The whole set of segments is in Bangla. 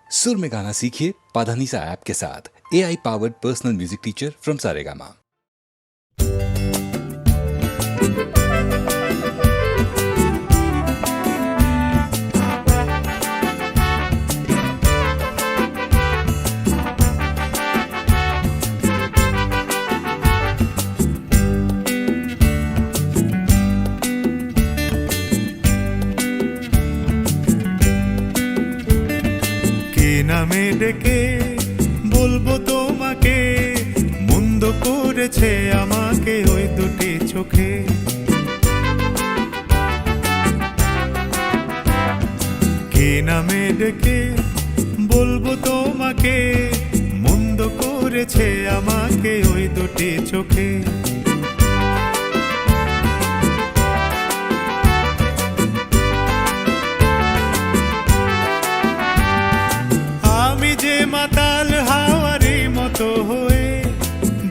सुर में गाना सीखिए पाधानीसा ऐप के साथ। AI powered personal music teacher from Saregama. নামে ডেকে বলবো তোমাকে, মন্দ করেছে আমাকে ওই দুটি চোখে। কি নামে ডেকে বলবো তোমাকে, মন্দ করেছে আমাকে ওই দুটি চোখে। মাতাল হাওয়ারি মতো হয়ে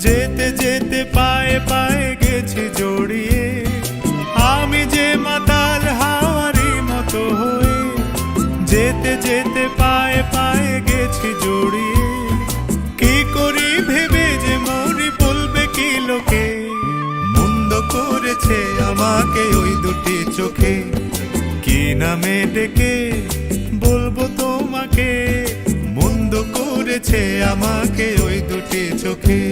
যেতে যেতে পায়ে পায়ে গেছি জড়িয়ে। আমি যে মাতাল হাওয়ারি মতো হয়ে যেতে যেতে পায়ে পায়ে গেছি জড়িয়ে। কি করি ভেবে যে মরি বলবে কি লোকে, মন্দ করেছে আমাকে ওই দুটি চোখে। কি নামে ডেকে বলবো তোমাকে, মন্দ করেছে আমাকে ওই দুটি চোখে।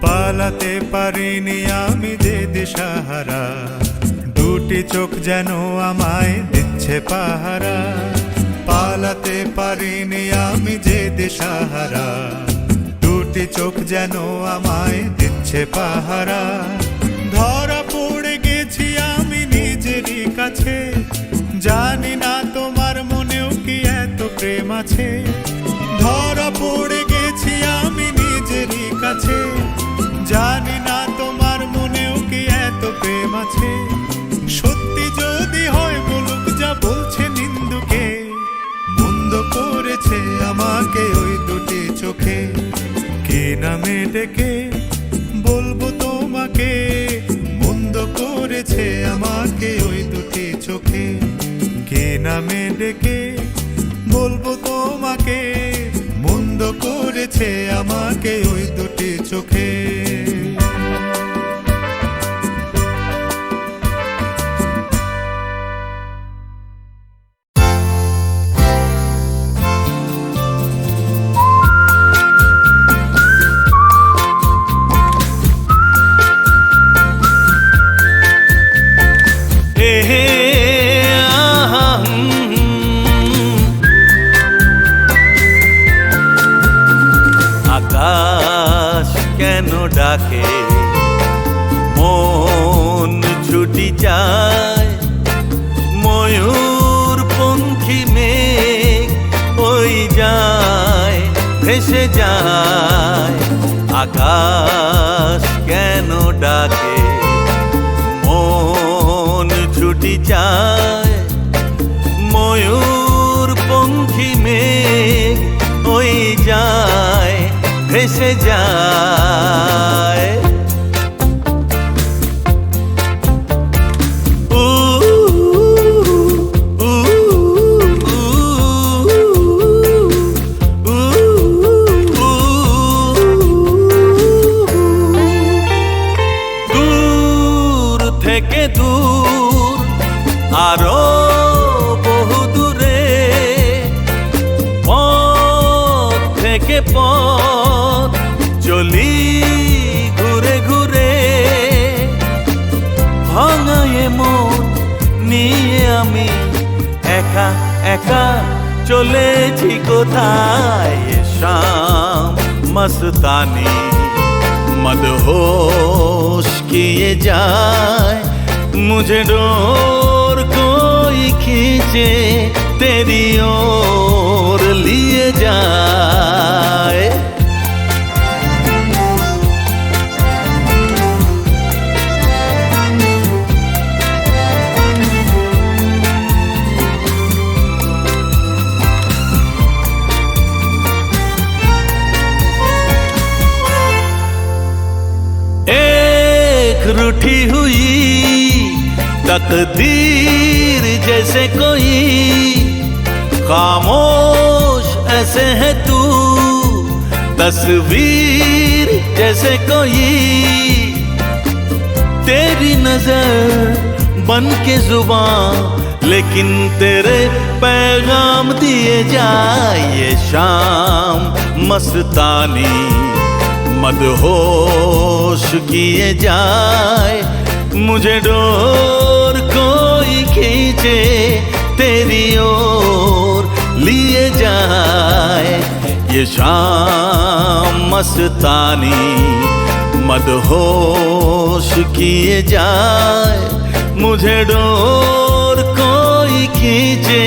পালাতে পারিনি আমি যে দিশাহারা, দুটি চোখ যেন আমায় দিচ্ছে পাহারা। পালাতে পারিনি আমি যে দিশাহারা, দুটি চোখ যেন আমায় দিচ্ছে পাহারা। ধরা পড়ে গেছি আমি নিজেরই কাছে, জানি না তোমার মনেও কি এত প্রেম আছে। ধরা পড়ে গেছি আমি নিজেরই কাছে, জানি না তোমার মনেও কি এত প্রেম আছে। সত্যি যদি হয় বলুক যা বলছে নিন্দুকে, মন্দ করেছে আমাকে ওই দুটি চোখে। কি নামে ডেকে বলবো তোমাকে, মন্দ করেছে আমাকে ওই দুটি চোখে। কি নামে ডেকে বলবো তোমাকে, মন্দ করেছে আমাকে ওই দুটি চোখে। আকাশ কেন ডাকে, মন ছুটি যায়। ময়ূর পঙ্খী মেঘ ওই যায় ভেসে যায়। আকাশ কেন ডাকে, মন ছুটি যায়। ময়ূর পঙ্খী মেঘ ওই যায় ভেসে যায়। দূর থেকে দূর আরো বহু দূরে, পথ থেকে পথ চলি ঘুরে ঘুরে। ভাঙায়ে মন নিয়ে আমি একা একা চলেছি কোথায়। শাম মস্তানি मदहोश किए जाए, मुझे डोर कोई खींचे तेरी ओर लिए जाए। तकदीर जैसे कोई खामोश ऐसे है तू, तस्वीर जैसे कोई तेरी नजर बन के जुबान, लेकिन तेरे पैगाम दिए जाए ये शाम मस्तानी, मदहोश किए जाए मुझे डोर कोई खींचे तेरी ओर लिए जाए ये शाम मस्तानी, मदहोश किए जाए मुझे डोर कोई खींचे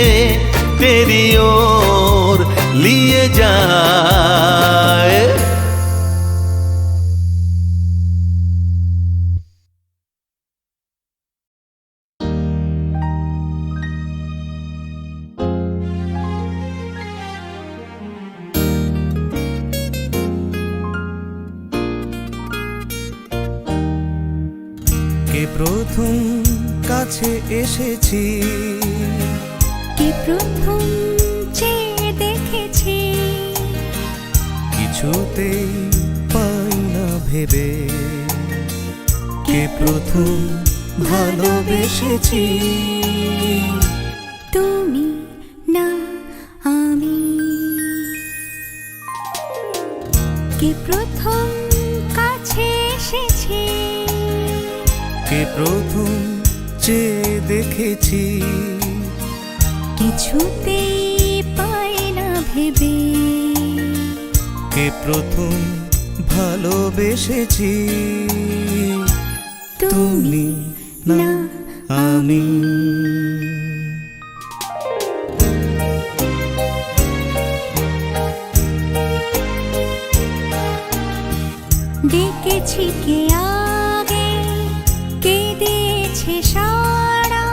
तेरी ओर लिए जाए। প্রথম কাছে এসেছি, কে প্রথম চেয়ে দেখেছি, কিছুতেই পাই না ভেবে, কে প্রথম ভালোবেসেছি, তুমি না আমি। কে প্রথম কাছে এসেছি, কে প্রথম চেয়ে দেখেছি, কিছুতেই পাই না ভেবে, কে প্রথম ভালোবেসেছি, তুমি না আমি। ডেকেছি কে আগে, কে দিয়েছে সাড়া,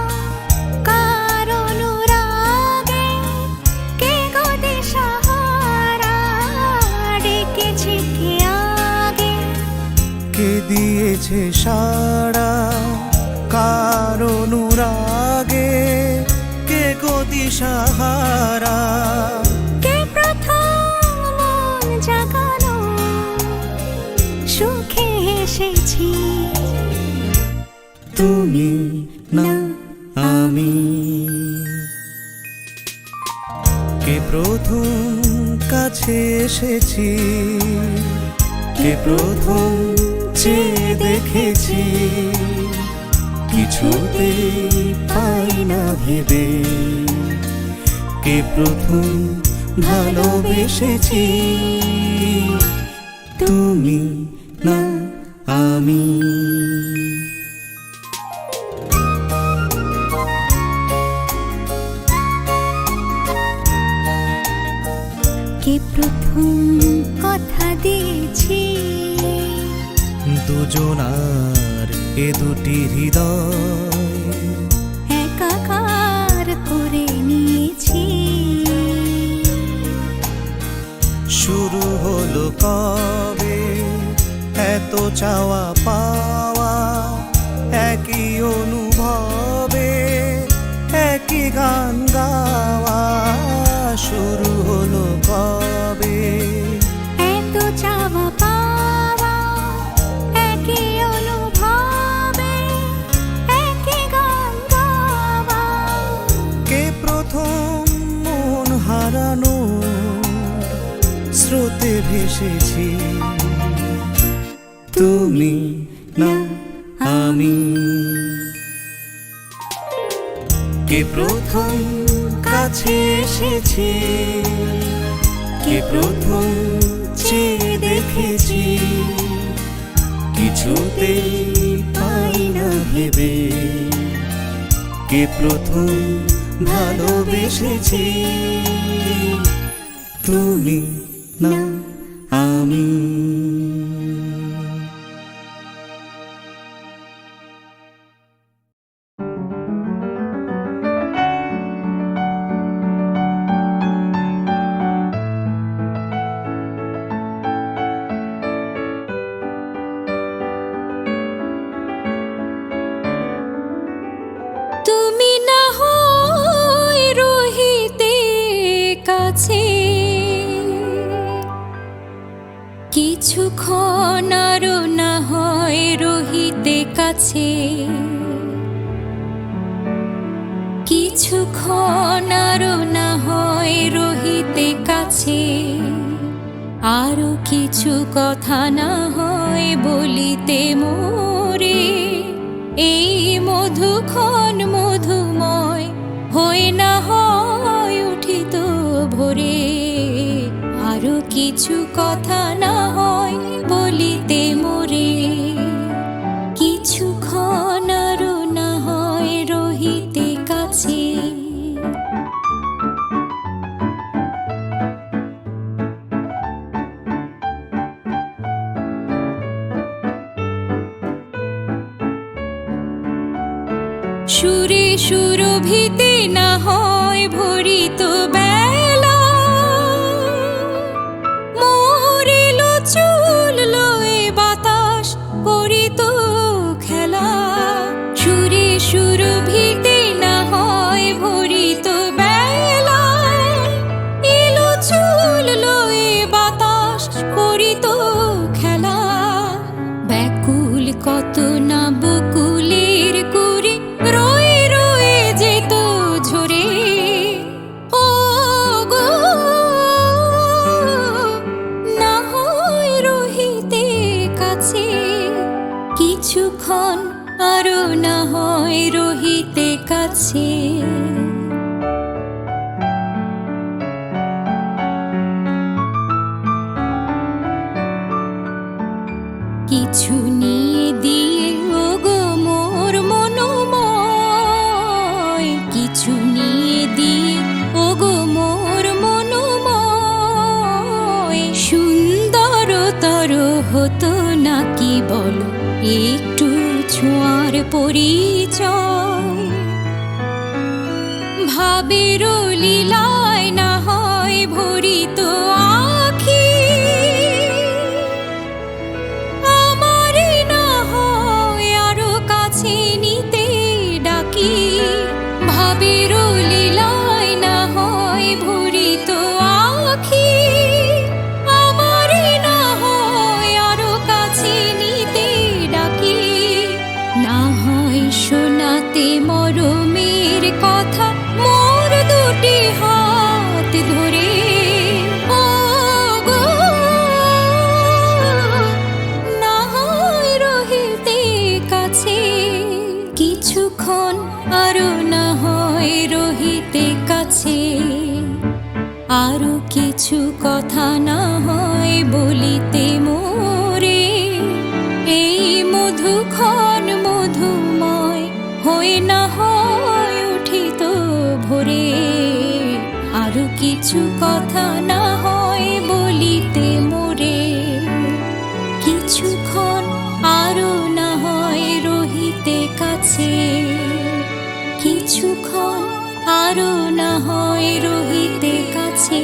কার অনুরাগে কে গো দিশাহারা। ডেকেছি কে আগে, কে দিয়েছে সাড়া, কার অনুরাগে কে গো দিশাহারা। কে প্রথম মন জাগানো, সুখে এসেছি, তুমি না আমি। কে প্রথম কাছে এসেছি, কে প্রথম চেয়ে দেখেছি, কিছুতেই পাই না ভেবে, কে প্রথম ভালোবেসেছি, তুমি না আমি। কে প্রথম কথা দিয়েছি, দুজনার এ দুটি হৃদয় একাকার করে নিয়েছি। শুরু হলো কবে এত চাওয়া পাওয়া, একই অনুভবে একই গান গাওয়া। শুরু হলো কবে এত চাওয়া পাওয়া, একই অনুভবে একই গান গাওয়া। কে প্রথম মন হারানো স্রোতে ভেসেছি, তুমি না আমি। কে প্রথম কাছে এসেছি, কে প্রথম চেয়ে দেখেছি, কিছুতেই পাই না ভেবে, কে প্রথম ভালোবেসেছি, তুমি না আমি। কিছুক্ষণ আরো না হয় রহিতে কাছে, কিছুক্ষণ আরো না হয় রহিতে কাছে, আরো কিছু কথা না হয় বলিতে মোরে, এই মধুক্ষণ মধুময় হয়ে না হয় উঠিত ভোরে, আরো কিছু কথা না হয় বলিতে মোরে, কিছুক্ষণ আরো না হয় রহিতে কাছে। সুরে সুরভিতে না হয় ভরিত বেলা, মরিল চুল লয়ে বাতাস করিত খেলা, সুরে সুরভিতে না হয় ভরিত বেলা, এলো চুল লয়ে বাতাস করিত খেলা, ব্যাকুল কত না বকুলের কুড়ি রয়ে রয়ে যেত ঝরে, ও গো না হয় রহিতে কাছে, কিছুক্ষণ আরো না হয় রহিতে কাছে। কিছু নিয়ে দিয়ে ও গো মোর মনোময়, কিছু নিয়ে দিয়ে ও গো মোর মনোময়, সুন্দরতর হতো নাকি বলো একটু ছোঁয়ার পরিচয়, ভাবের লীলায় না হয় ভরিত আখি, আমারে না হয় আরো কাছে নিতে ডাকি, ভাবের লীলায় না হয় ভরিত আখি, আমারে না হয় আরো কাছে নিতে ডাকি, না হয় শোনাতে মরমের কথা মোর দুটি হাত ধরে, ও গো না হয় রহিতে কাছে, কিছুক্ষণ আরো না হয় রহিতে কাছে, আরো কিছু কথা না হয় বলিতে মোরে, এই মধুক্ষণ মধুময় হয়ে না হয় উঠিত ভোরে, আরো কিছু কথা না হয় বলিতে মোরে, কিছুক্ষণ আরো না হয় রহিতে কাছে, কিছুক্ষণ আরো না হয় রহিতে কাছে।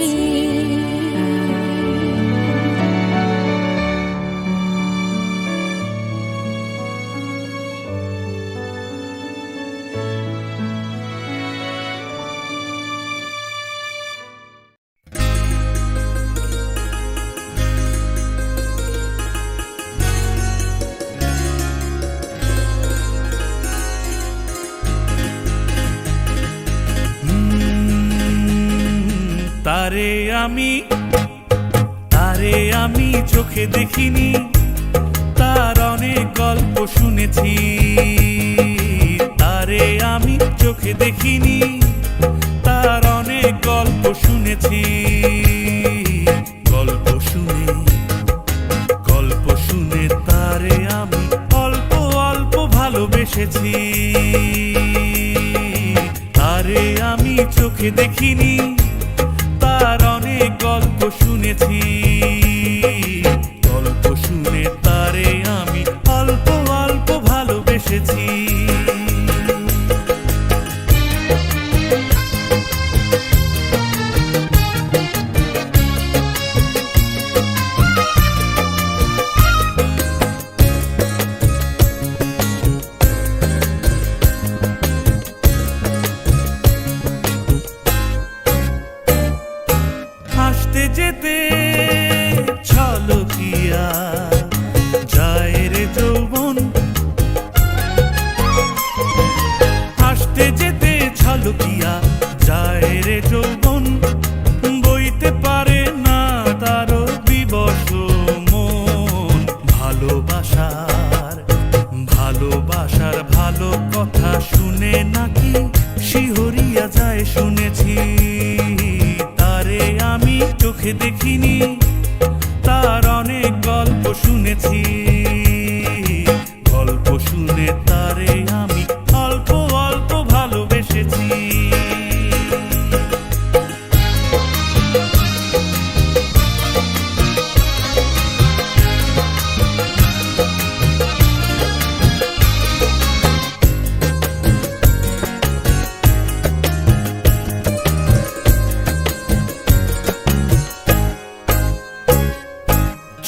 তারে আমি চোখে দেখিনি, তার অনেক গল্প শুনেছি, তারে আমি চোখে দেখিনি, তার অনেক গল্প শুনেছি, গল্প শুনে তারে আমি অল্প অল্প ভালোবেসেছি, তারে আমি চোখে দেখিনি, তার অনেক গল্প শুনেছি, গল্প শুনে তারে আমি অল্প অল্প ভালোবেসেছি। যেতে যৌবন, বইতে পারে না তারও বিবশ মন। ভালোবাসার ভালো কথা শুনে নাকি শিহরিয়া যায় শুনেছি। তারে আমি চোখে দেখিনি, তার অনেক গল্প শুনেছি। গল্প শুনে তারে আমি অল্প অল্প ভালোবেসেছি।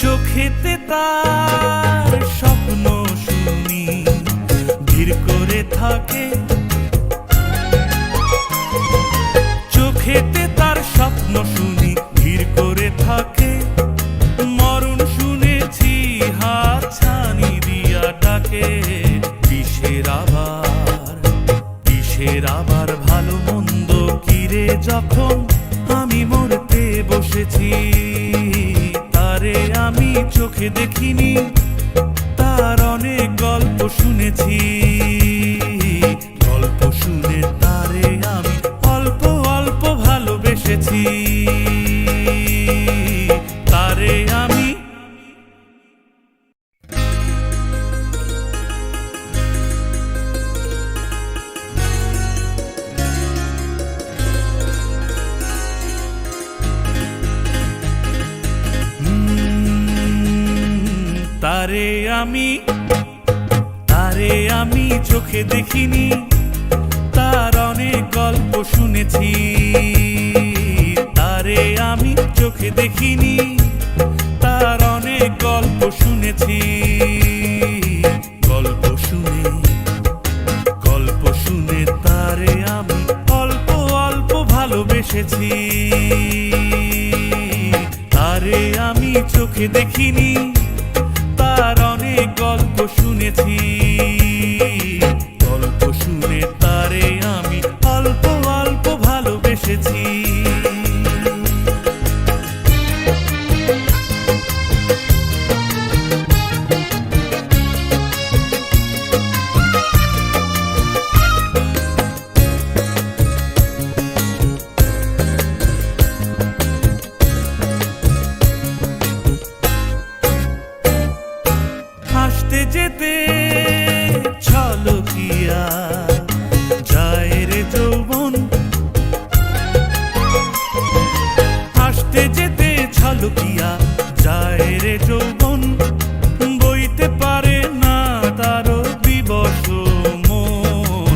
চোখেতে তার স্বপ্ন শুনি ধীর করে থাকে, চোখেতে তার স্বপ্ন শুনি ধীর করে থাকে। মরণ শুনেছি হাত ছানি দিয়া ডাকে। কিসের আবার ভালো মন্দ কিরে যখন আমি মরতে বসেছি। তারে আমি চোখে দেখিনি, তার অনেক গল্প শুনেছি। গল্প শুনে তারে আমি অল্প অল্প ভালোবেসেছি। তারে আমি তারে আমি চোখে দেখিনি, তার অনেক গল্প শুনেছি। তারে আমি চোখে দেখিনি, তার অনেক গল্প শুনেছি। গল্প শুনে তারে আমি অল্প অল্প ভালোবেসেছি। তারে আমি চোখে দেখিনি, তার অনেক গল্প শুনেছি। গল্প শুনে তারে আমি অল্প অল্প ভালোবেসেছি। আসতে যেতে ছলকিয়া যায় রে যৌবন, আসতে যেতে ছলকিয়া যায় রে যৌবন। বইতে পারে না তারও বিবশ মন।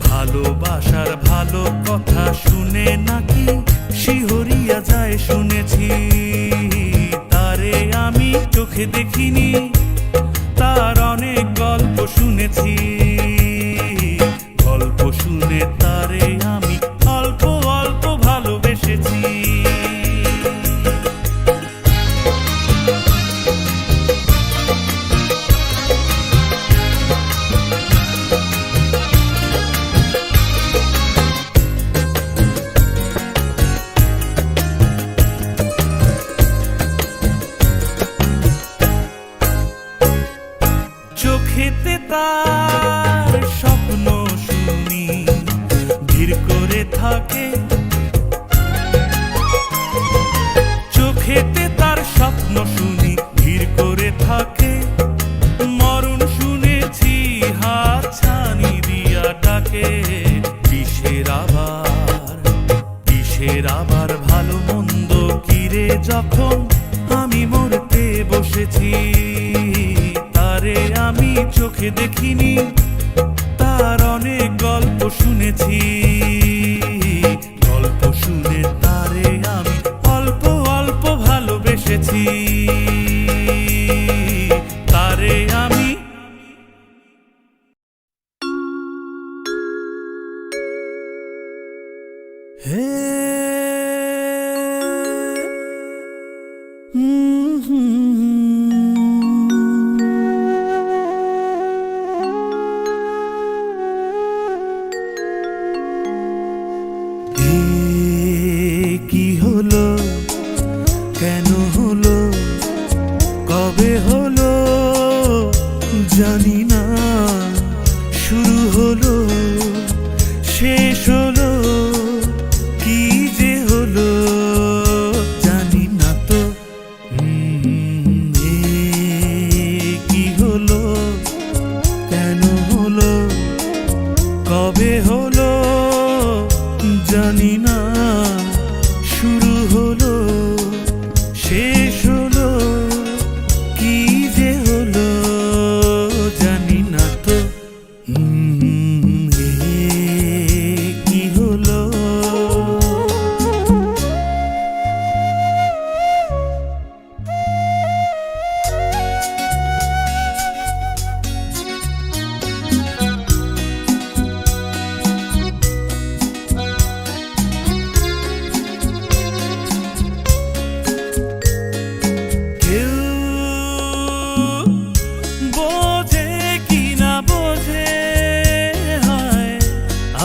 ভালোবাসার ভালো কথা শুনে নাকি শিহরিয়া যায় শুনেছি। তারে আমি চোখে দেখিনি, তার অনেক গল্প শুনেছি। গল্প শুনে তারে আমি অল্প অল্প ভালোবেসেছি। চোখেতে তার স্বপ্ন শুনি ধীর করে থাকে, চোখেতে তার স্বপ্ন শুনি ধীর করে থাকে। মরণ শুনেছি হাত ছানি দিয়া ডাকে। কিসের আবার ভালো মন্দ কিরে যখন আমি মরতে বসেছি। তারে আমি চোখে দেখিনি, তার অনেক গল্প শুনেছি। গল্প শুনে তারে আমি অল্প অল্প ভালোবেসেছি। তারে আমি হে হুম। কি হলো, কেন হলো, কবে হলো জানি না, শুরু হলো শেষ হলো, কি যে হলো জানি না তো। কি হলো, কেন হলো, কবে হলো জানি না, শুরু হলো শেষ হলো, কি যে হলো জানি না তো। কি হলো, কেউ বোঝে কি না বোঝে, হায়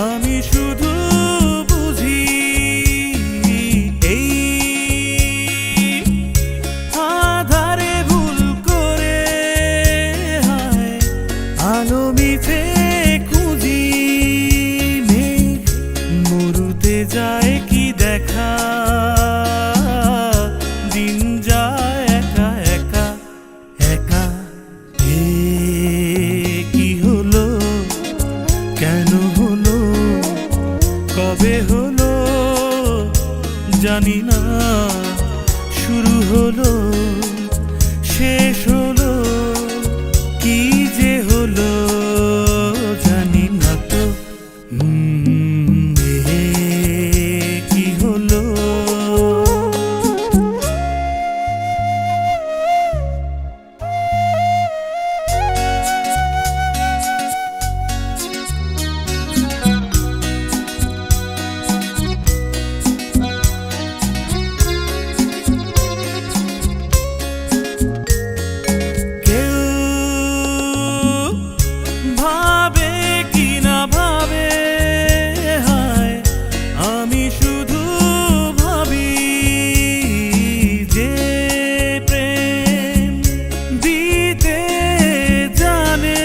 আমি শুধু বুঝি এই আধারে ভুল করে, হায় আলো মিছে খুঁজি, মেঘ মরুতে যায় কি দেখা, দিন যায় একা একা একা। কি হলো, কেন হলো, কবে হলো জানি না, শুরু হলো শেষ হলো, কি যে হলো জানি না তো। কি হলো, কেউ ভাবে কি না ভাবে, হায় আমি শুধু ভাবি যে প্রেম দিতে জানে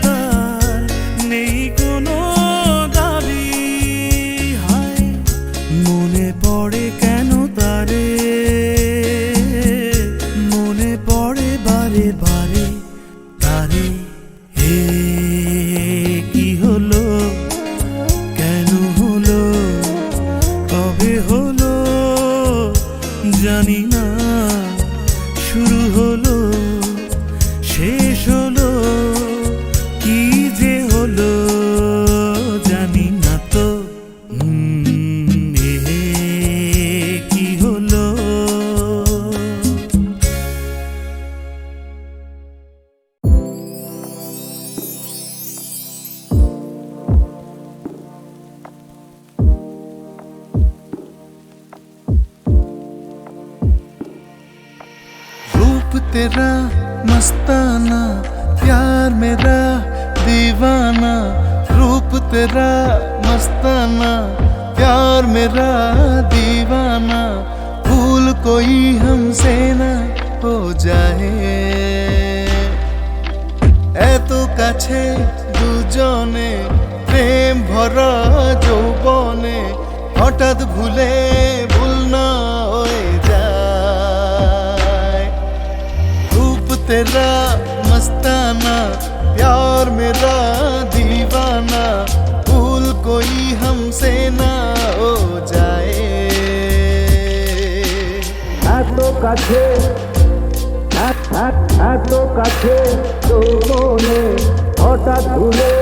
তার নেই কোনো দাবি, হায় মনে পড়ে কেন তারে, মনে পড়ে বারে বারে তারে। কি হলো, কেন হলো, কবে হলো জানি না, শুরু হলো শেষ হলো, কি যে হলো জানি না তো। কি হলো, रूप तेरा मस्ताना, प्यार मेरा दीवाना, रूप तेरा मस्ताना, प्यार मेरा दीवाना, भूल कोई हमसे ना हो जाए, এত কাছে দুজনে প্রেম ভরা যৌবনে, হঠাৎ ভুলে ভুল না হয়ে যায়। रूप तेरा मस्ताना, प्यार मेरा दीवाना, भूल कोई हमसे ना हो जाए। এত কাছে এত কাছে মনে হঠাৎ ভুলে,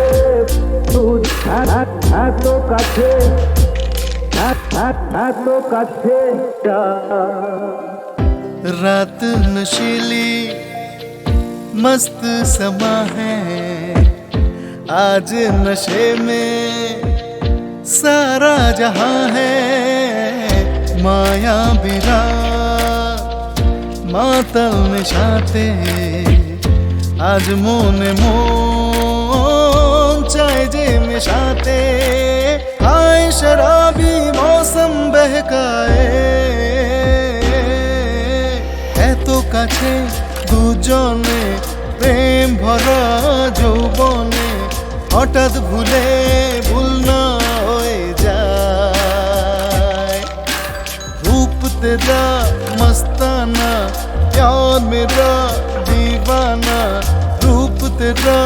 এত কাছে এত কাছে, रात नशीली मस्त समा है, आज नशे में सारा जहां है, माया बिरा मातल निशाते, आज মনে মন চাই যে মেশাতে, হায় শরাবি বহকায়ে এত কাছে দুজনে প্রেম ভরা যৌবনে হঠাৎ ভুলে ভুল না হয়ে যায় रूप तेरा मस्ताना यार मेरा दीवाना रूप तेरा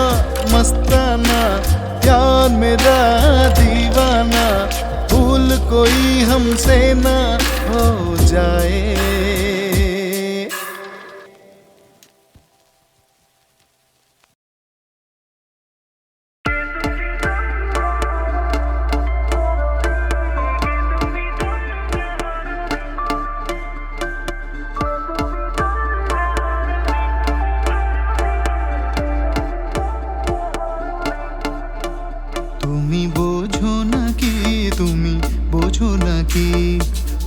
मस्ताना यार मेरा दीवाना भूल कोई हमसे ना हो जाए তুমি বোঝো নাকি তুমি বোঝো নাকি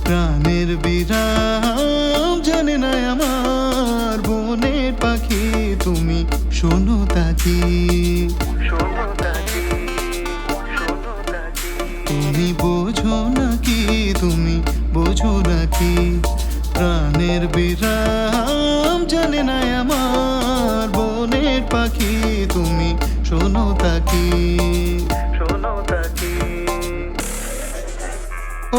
প্রাণের বিরাম জানে না আমার বনের পাখি তুমি শোনো তাকি তুমি বোঝো নাকি তুমি বোঝো নাকি প্রাণের বিরাম জানে না আমার বনের পাখি তুমি শোনো তাকি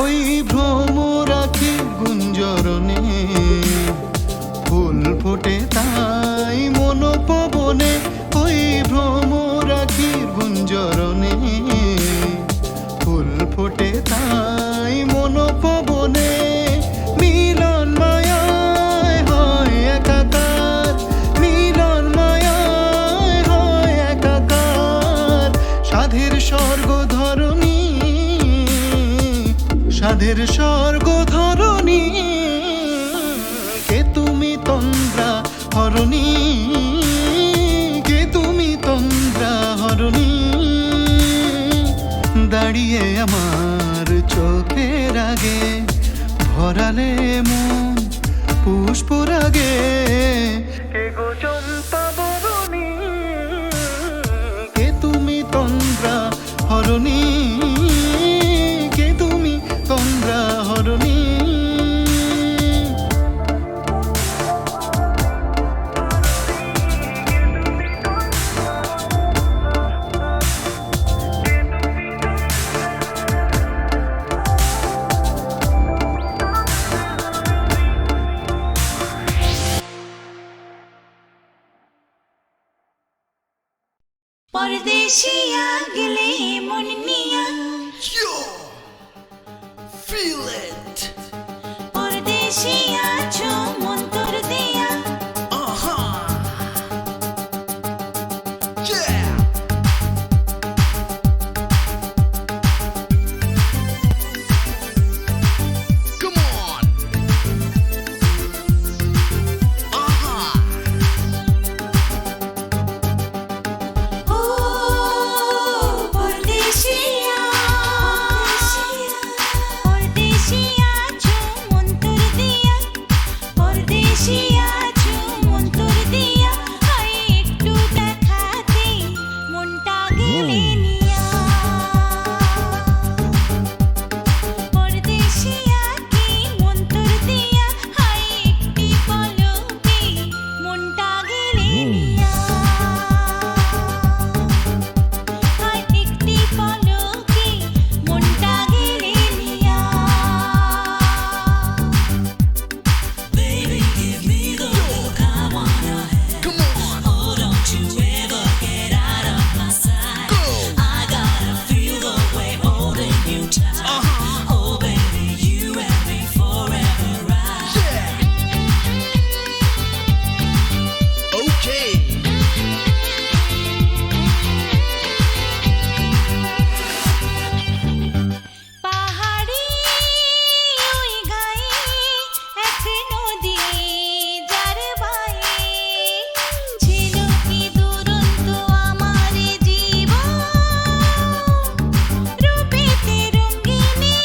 ওই ভ্রম রাখি গুঞ্জরণে ফুল ফোটে তাই মন পবনে ওই ভ্রম রাখি গুঞ্জরণে ফুল ফোটে তাই মন পবনে মিলন মায়ায় হয় একাকার মিলন মায়ায় হয় একাকার সাধের স্বর্গ ধরণী সাধের স্বর্গ ধরণী কে তুমি তন্দ্রা হরণী কে তুমি তন্দ্রা হরণী দাঁড়িয়ে আমার চোখের আগে ভরালে মন পুষ্পরাগে কে গো চম্পা বরণী কে তুমি তন্দ্রা হরণী কে তুমি তন্দ্রা হরণী परदेशिया गले मुन्निया Feel it. परदेशिया छो मन तोर दिया Yeah. Come on. ओ परदेशिया परदेशिया छो मन तोर दिया परदेशिया छो मन तोर दिया हाय एकटू देखाते मनटा गेले निया परदेशिया की मन तोर दिया हाय एकटी पलके मनटा गेले निया हाय एकटी पलके मनटा गेले निया Baby, give me the look I wanna have. Come on. Oh, don't you ever get out of my sight. Go. I gotta feel the way holding you tight. Oh, baby, you and me forever, right? Yeah. Okay. পাহাড়ি ওই গায়ে এক নদী যার বায়ে ছিল কি দুরন্ত আমার জীবন রূপেতে রঙ্গিনী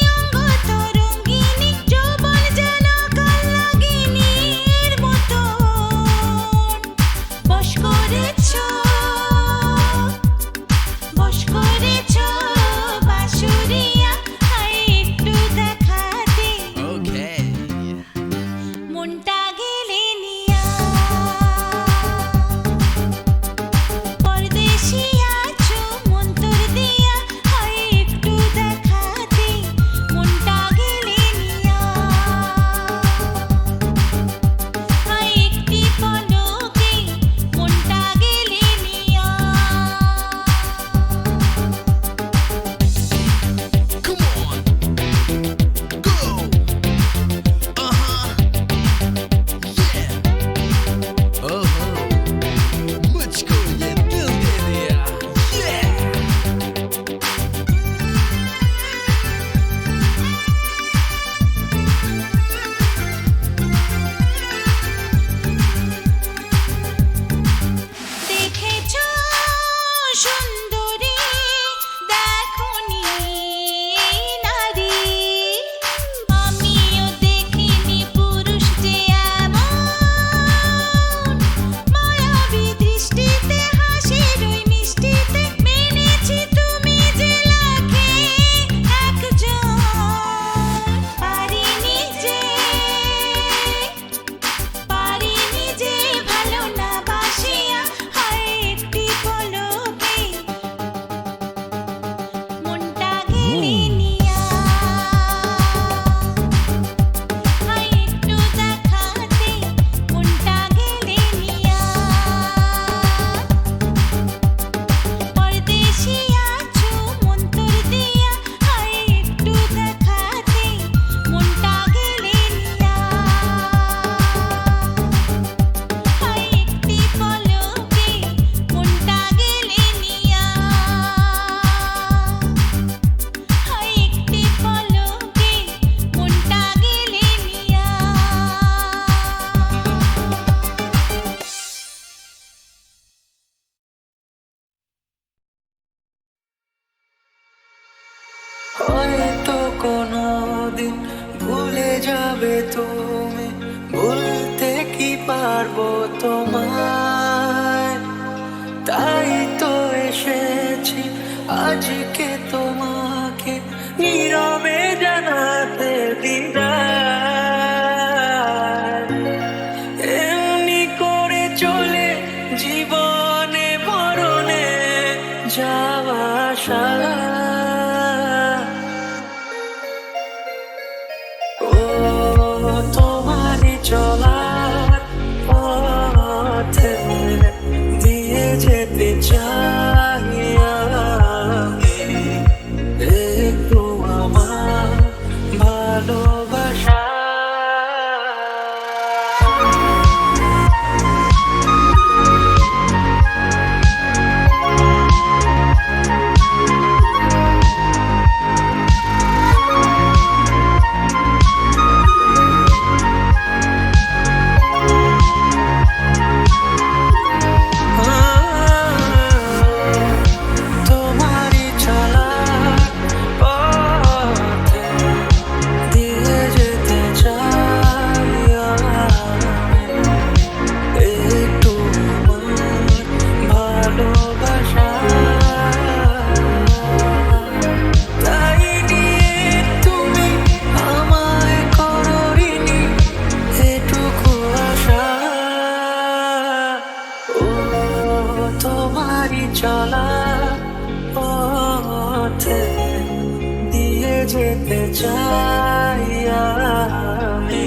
যেতে চাই আমি,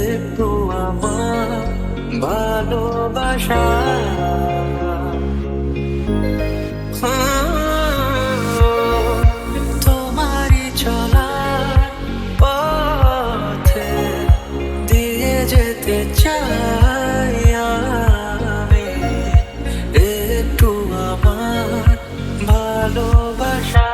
একটু আমার ভালোবাসা। তোমারই চলার পথে দিয়ে যেতে চাই আমি, একটু আমার ভালোবাসা।